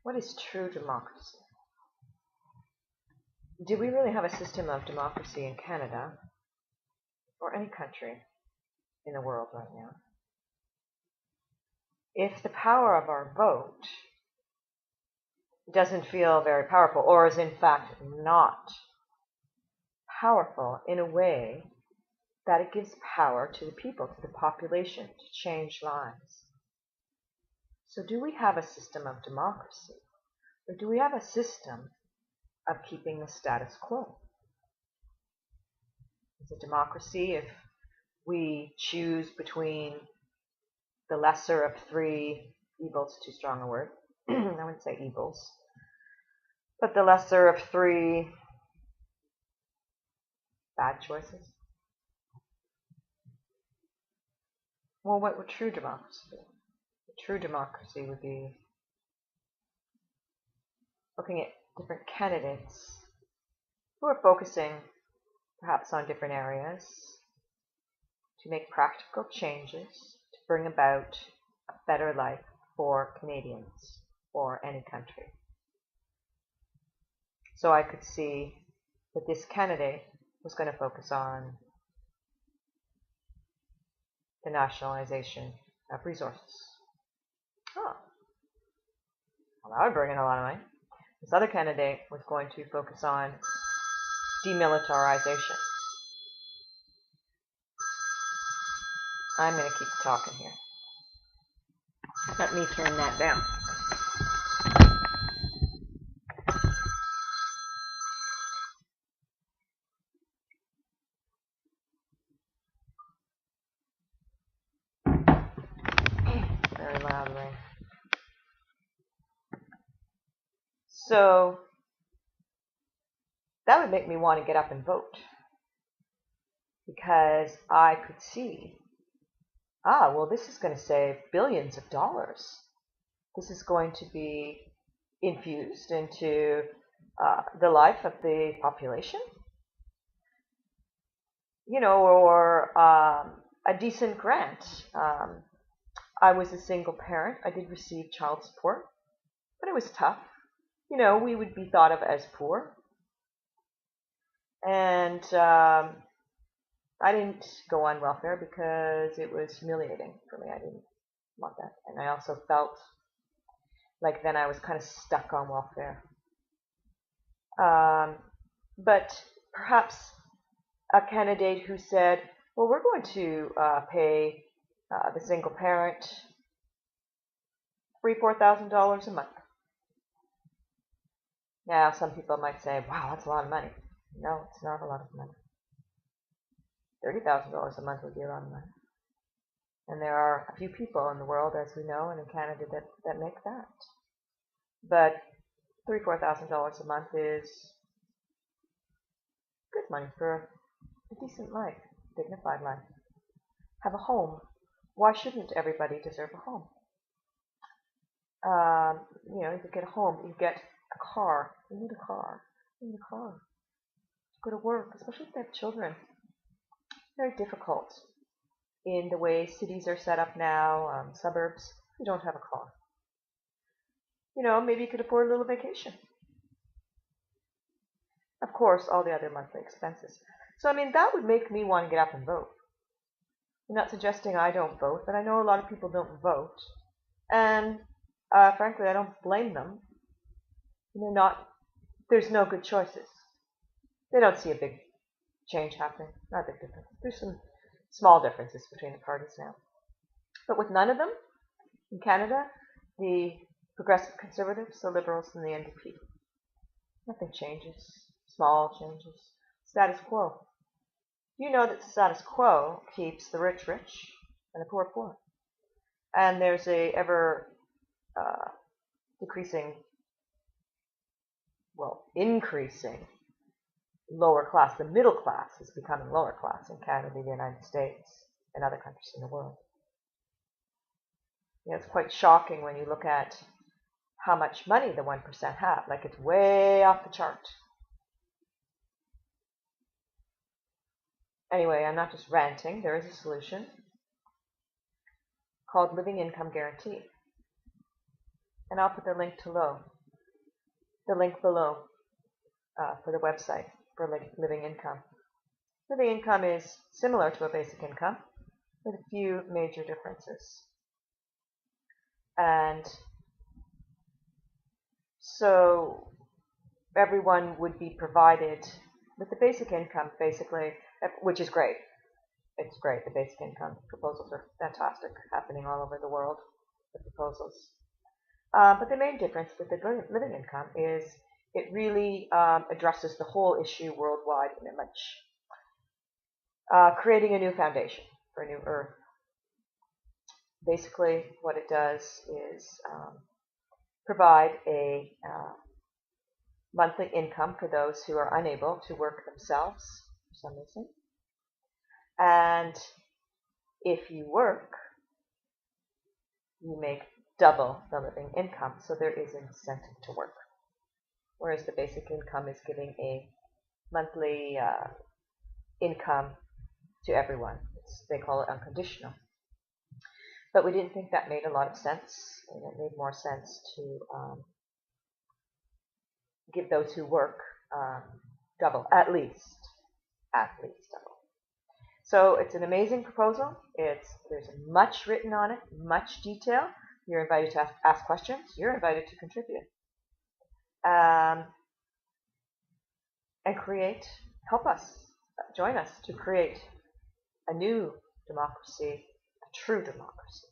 What is true democracy? Do we really have a system of democracy in Canada or any country in the world right now? If the power of our vote doesn't feel very powerful, or is in fact not powerful in a way that it gives power to the people, to the population, to change lives. So do we have a system of democracy, or do we have a system of keeping the status quo? Is it democracy if we choose between the lesser of three evils, too strong a word, I wouldn't say evils, but the lesser of three bad choices? Well, what would true democracy be? True democracy would be looking at different candidates who are focusing perhaps on different areas to make practical changes to bring about a better life for Canadians or any country. So I could see that this candidate was going to focus on the nationalization of resources. Oh, well, that would bring in a lot of money. This other candidate was going to focus on demilitarization. I'm going to keep talking here. Let me turn that down. Very loudly. So that would make me want to get up and vote, because I could see, well, this is going to save billions of dollars. This is going to be infused into the life of the population, or a decent grant. I was a single parent. I did receive child support, but it was tough. We would be thought of as poor. And I didn't go on welfare because it was humiliating for me. I didn't want that. And I also felt like then I was kind of stuck on welfare. But perhaps a candidate who said, well, we're going to pay the single parent $4,000 a month. Now, some people might say, wow, that's a lot of money. No, it's not a lot of money. $30,000 a month would be a lot of money. And there are a few people in the world, as we know, and in Canada that make that. But $3,000-4,000 a month is good money for a decent life, dignified life. Have a home. Why shouldn't everybody deserve a home? You could get a home, you get a car. You need a car. You need a car to go to work, especially if they have children. Very difficult in the way cities are set up now, suburbs. You don't have a car. Maybe you could afford a little vacation. Of course, all the other monthly expenses. So, that would make me want to get up and vote. I'm not suggesting I don't vote, but I know a lot of people don't vote. And frankly, I don't blame them. There's no good choices. They don't see a big change happening. Not a big difference. There's some small differences between the parties now. But with none of them, in Canada, the Progressive Conservatives, the Liberals, and the NDP, nothing changes. Small changes. Status quo. You know that the status quo keeps the rich rich and the poor poor. And there's a ever increasing lower class. The middle class is becoming lower class in Canada, the United States, and other countries in the world. It's quite shocking when you look at how much money the 1% have. Like, it's way off the chart. Anyway, I'm not just ranting. There is a solution called Living Income Guarantee. And I'll put the link below. the link below for the website for living income. Living income is similar to a basic income with a few major differences. And so everyone would be provided with the basic income, basically, which is great. It's great. The basic income proposals are fantastic, happening all over the world, the proposals. But the main difference with the living income is it really addresses the whole issue worldwide in a much, creating a new foundation for a new earth. Basically, what it does is provide a monthly income for those who are unable to work themselves for some reason. And if you work, you make double the living income, so there is an incentive to work. Whereas the basic income is giving a monthly income to everyone. They call it unconditional. But we didn't think that made a lot of sense. It made more sense to give those who work double, at least double. So it's an amazing proposal. There's much written on it, much detail. You're invited to ask questions. You're invited to contribute. And help us, join us to create a new democracy, a true democracy.